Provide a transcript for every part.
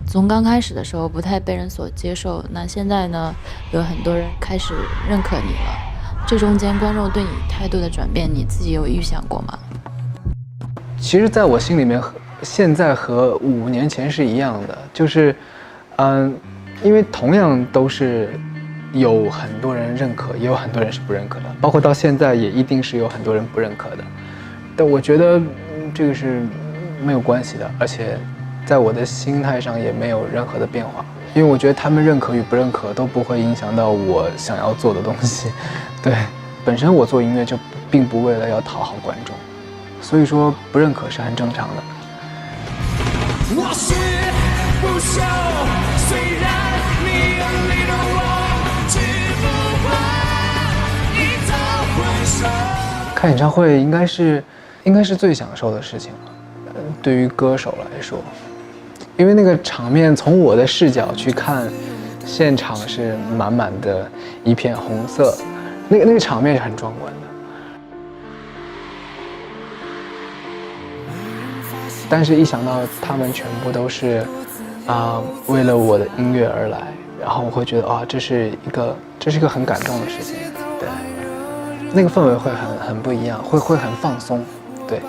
从刚开始的时候不太被人所接受，那现在呢，有很多人开始认可你了。这中间观众对你态度的转变，你自己有预想过吗？其实，在我心里面，现在和5年前是一样的，就是，因为同样都是有很多人认可，也有很多人是不认可的，包括到现在也一定是有很多人不认可的。但我觉得这个是没有关系的，而且在我的心态上也没有任何的变化，因为我觉得他们认可与不认可都不会影响到我想要做的东西。对，本身我做音乐就并不为了要讨好观众，所以说不认可是很正常的。我是不朽，虽然你眼里的我只不过一朝回首。看演唱会应该是最享受的事情了，对于歌手来说，因为那个场面从我的视角去看，现场是满满的一片红色，那个场面是很壮观的。但是一想到他们全部都是为了我的音乐而来，然后我会觉得这是一个很感动的事情。对，那个氛围会很不一样，会很放松，对，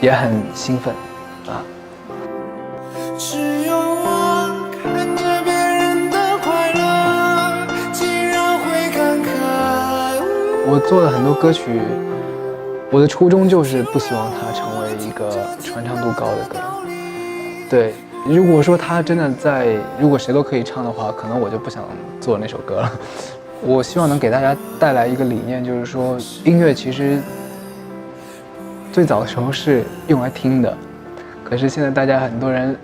也很兴奋啊。只有我看着别人的快乐，竟然会感慨。我做了很多歌曲，我的初衷就是不希望它成为一个传唱度高的歌。对，如果说它真的如果谁都可以唱的话，可能我就不想做那首歌了。我希望能给大家带来一个理念，就是说音乐其实最早的时候是用来听的，可是现在大家很多人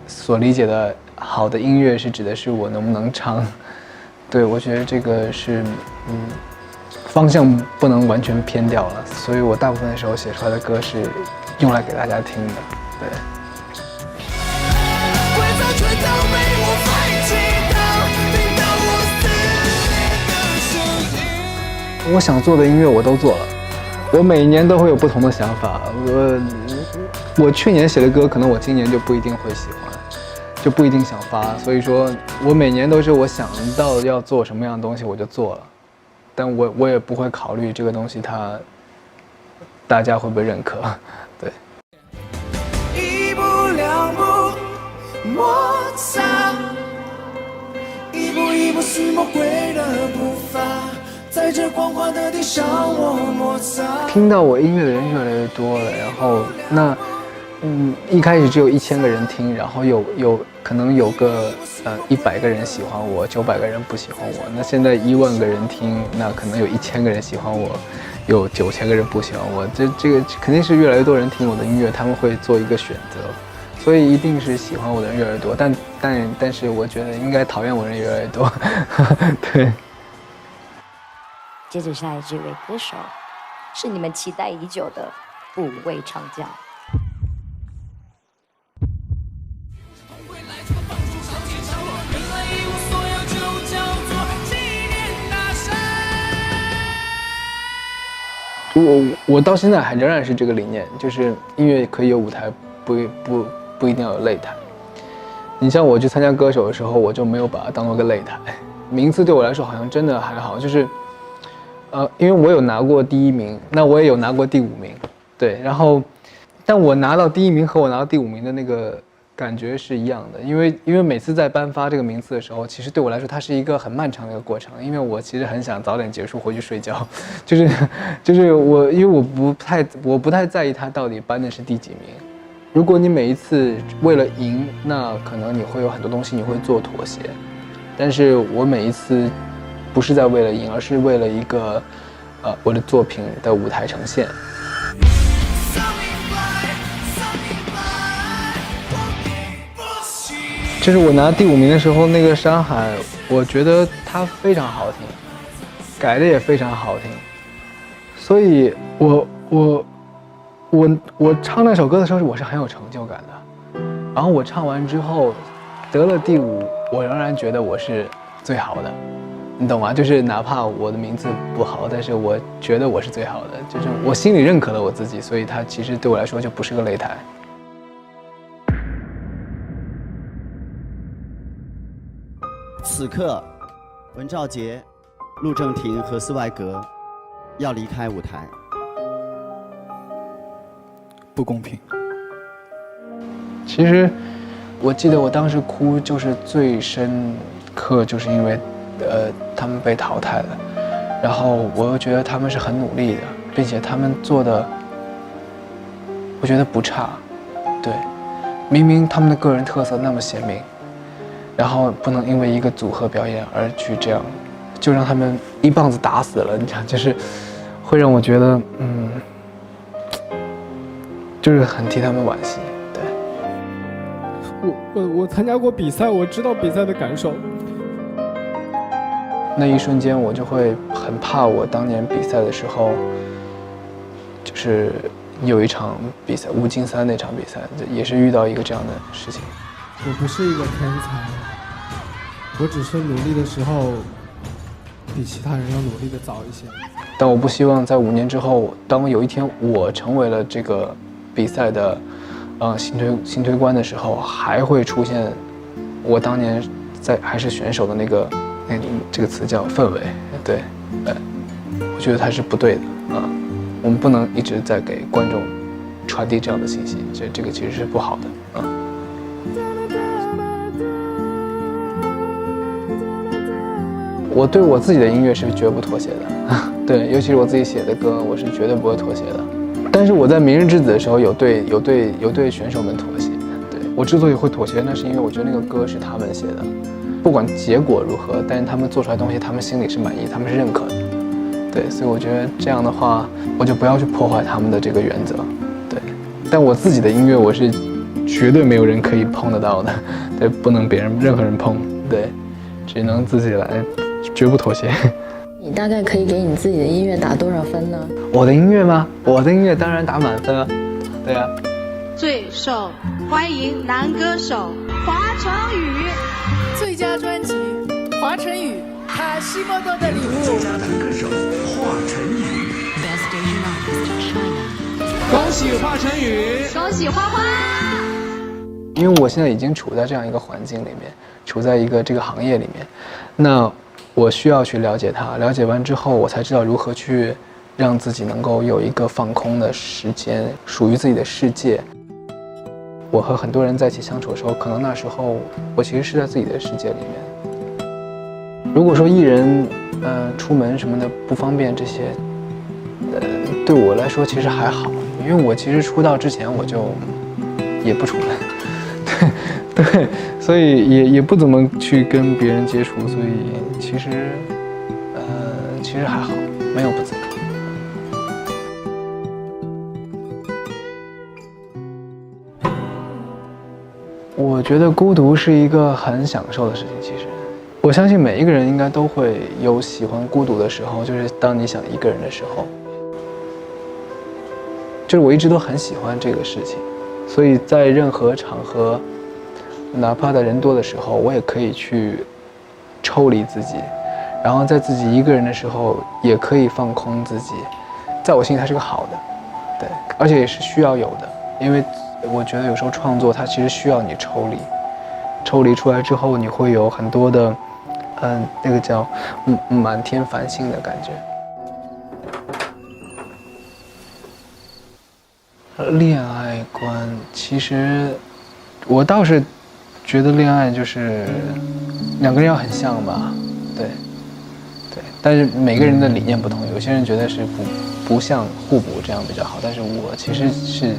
所理解的好的音乐是指的是我能不能唱。对，我觉得这个是方向不能完全偏掉了，所以我大部分的时候写出来的歌是用来给大家听的。对。我想做的音乐我都做了，我每一年都会有不同的想法。我去年写的歌，可能我今年就不一定会喜欢，就不一定想发。所以说我每年都是我想到要做什么样的东西我就做了，但我也不会考虑这个东西大家会不会认可。对。一步两步摩擦，一步一步是魔鬼的步伐，在这光滑的地上我摩擦。听到我音乐的人越来越多了，然后一开始只有1000个人听，然后可能有个100个人喜欢我，900个人不喜欢我。那现在1万个人听，那可能有1000个人喜欢我，有9000个人不喜欢我。这个肯定是越来越多人听我的音乐，他们会做一个选择，所以一定是喜欢我的人越来越多。但是我觉得应该讨厌我的人越来越多。对。接着下来这位歌手，是你们期待已久的5位唱将。我到现在仍然是这个理念，就是音乐可以有舞台，不一定要有擂台。你像我去参加歌手的时候，我就没有把它当做个擂台，名次对我来说好像真的还好，就是因为我有拿过第1名，那我也有拿过第5名，对，然后但我拿到第1名和我拿到第5名的那个感觉是一样的，因为每次在颁发这个名次的时候，其实对我来说它是一个很漫长的一个过程，因为我其实很想早点结束回去睡觉，就是因为我不太在意它到底颁的是第几名。如果你每一次为了赢，那可能你会有很多东西你会做妥协，但是我每一次不是在为了赢，而是为了一个我的作品的舞台呈现。就是我拿第5名的时候，那个山海，我觉得它非常好听，改的也非常好听，所以我唱那首歌的时候，我是很有成就感的。然后我唱完之后，得了第5，我仍然觉得我是最好的，你懂吗？就是哪怕我的名字不好，但是我觉得我是最好的，就是我心里认可了我自己，所以它其实对我来说就不是个擂台。此刻，文兆杰、陆正廷和斯外格要离开舞台。不公平。其实，我记得我当时哭就是最深刻，就是因为，他们被淘汰了，然后我又觉得他们是很努力的，并且他们做的，我觉得不差，对，明明他们的个人特色那么鲜明，然后不能因为一个组合表演而去这样，就让他们一棒子打死了，你知道，就是会让我觉得，就是很替他们惋惜。我参加过比赛，我知道比赛的感受。那一瞬间，我就会很怕，我当年比赛的时候，就是有一场比赛，乌金三那场比赛，也是遇到一个这样的事情。我不是一个天才，我只是努力的时候比其他人要努力的早一些。但我不希望在5年之后，当有一天我成为了这个比赛的新推官的时候，还会出现我当年还是选手的那种这个词叫氛围，对，我觉得它是不对的啊，我们不能一直在给观众传递这样的信息，这个其实是不好的啊。我对我自己的音乐是绝不妥协的，对，尤其是我自己写的歌，我是绝对不会妥协的。但是我在《明日之子》的时候有对选手们妥协，对，我之所以会妥协，那是因为我觉得那个歌是他们写的，不管结果如何，但是他们做出来的东西，他们心里是满意，他们是认可的，对，所以我觉得这样的话，我就不要去破坏他们的这个原则，对。但我自己的音乐，我是绝对没有人可以碰得到的，对，不能任何人碰，对，只能自己来，绝不妥协。你大概可以给你自己的音乐打多少分呢？我的音乐吗？我的音乐当然打满分啊，对啊。最受欢迎男歌手华晨宇，最佳专辑华晨宇《卡西莫多的礼物》。最佳男歌手华晨宇 Best Asian Artist China。恭喜华晨宇，恭喜花花！因为我现在已经处在这样一个环境里面，处在一个这个行业里面，那我需要去了解它，了解完之后，我才知道如何去让自己能够有一个放空的时间，属于自己的世界。我和很多人在一起相处的时候，可能那时候我其实是在自己的世界里面。如果说艺人，出门什么的不方便这些，对我来说其实还好，因为我其实出道之前我就也不出门。对，所以也不怎么去跟别人接触，所以其实还好，没有不自由。我觉得孤独是一个很享受的事情。其实，我相信每一个人应该都会有喜欢孤独的时候，就是当你想一个人的时候。就是我一直都很喜欢这个事情，所以在任何场合。哪怕在人多的时候，我也可以去抽离自己，然后在自己一个人的时候，也可以放空自己。在我心里，它是个好的，对，而且也是需要有的。因为我觉得有时候创作它其实需要你抽离出来之后，你会有很多的，那个叫满天繁星的感觉。恋爱观，其实我倒是。觉得恋爱就是两个人要很像吧，对，但是每个人的理念不同，有些人觉得是不像互补这样比较好，但是我其实是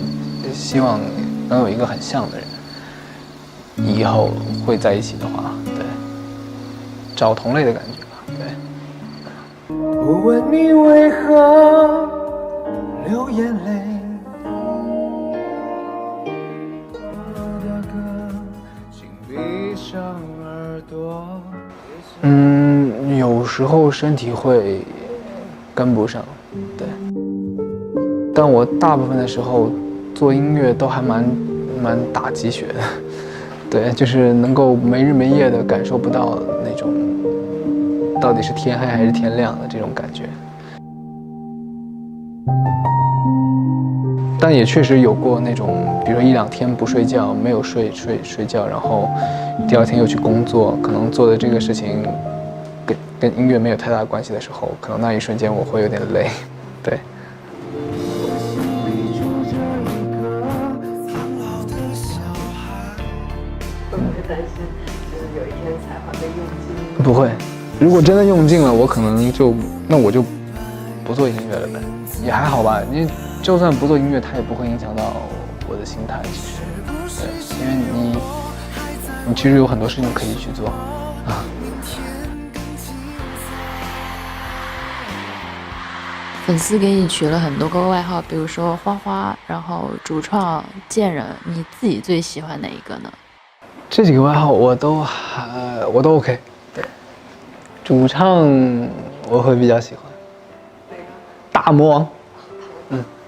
希望能有一个很像的人，以后会在一起的话，对，找同类的感觉吧，对。我问你为何流眼泪。有时候身体会跟不上，对。但我大部分的时候做音乐都还蛮打鸡血的，对，就是能够没日没夜的感受不到那种到底是天黑还是天亮的这种感觉。但也确实有过那种，比如说1-2天不睡觉，没有睡觉，然后第2天又去工作，可能做的这个事情跟音乐没有太大关系的时候，可能那一瞬间我会有点累，对。会不会担心，就是有一天才华被用尽？不会，如果真的用尽了，我可能那我就不做音乐了呗，也还好吧。因为就算不做音乐，它也不会影响到我的心态。其实，对，因为你其实有很多事情可以去做啊。粉丝给你取了很多个外号，比如说花花，然后主创、贱人，你自己最喜欢哪一个呢？这几个外号我都 OK， 对。主唱我会比较喜欢。大魔王，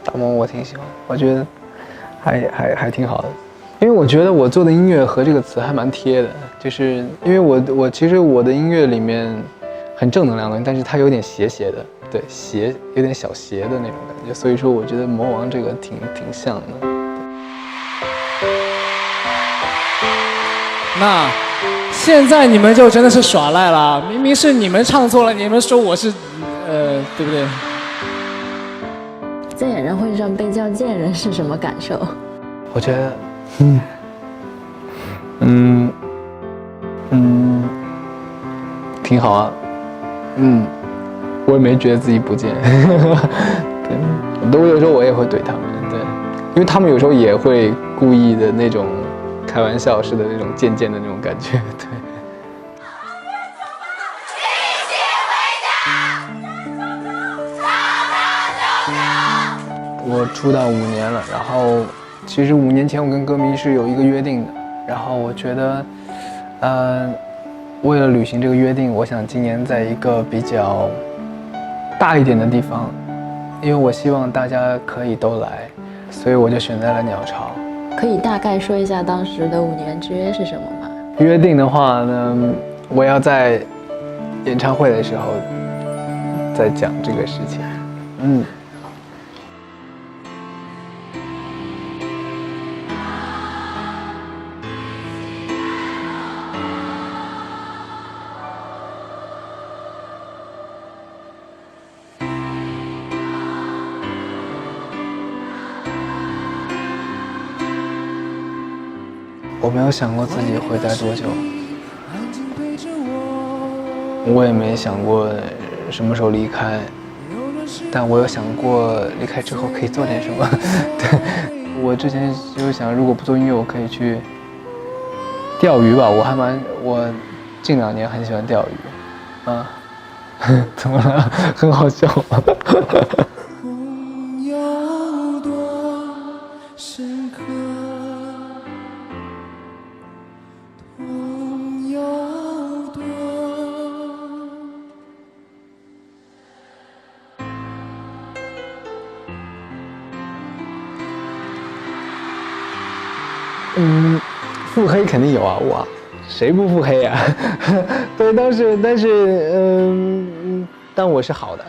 大魔王我挺喜欢，我觉得还挺好的，因为我觉得我做的音乐和这个词还蛮贴的，就是因为我其实我的音乐里面很正能量的，但是它有点邪的，对，有点小邪的那种感觉，所以说我觉得魔王这个挺像的。那现在你们就真的是耍赖了，明明是你们唱错了，你们说我是，对不对？在演唱会上被叫贱人是什么感受？我觉得，挺好啊，我也没觉得自己不贱，对，我有时候我也会怼他们，对，因为他们有时候也会故意的那种开玩笑似的那种贱的那种感觉，对。我出道5年了，然后其实5年前我跟歌迷是有一个约定的，然后我觉得，为了履行这个约定，我想今年在一个比较大一点的地方，因为我希望大家可以都来，所以我就选在了鸟巢。可以大概说一下当时的5年之约是什么吗？约定的话呢，我要在演唱会的时候再讲这个事情。我没有想过自己会待多久，我也没想过什么时候离开，但我有想过离开之后可以做点什么。对，我之前就想，如果不做音乐，我可以去钓鱼吧。我近2年很喜欢钓鱼，怎么了？很好笑吗？腹黑肯定有啊，哇，谁不腹黑啊？对，但我是好的，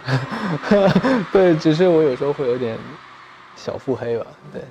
对，只是我有时候会有点小腹黑吧，对。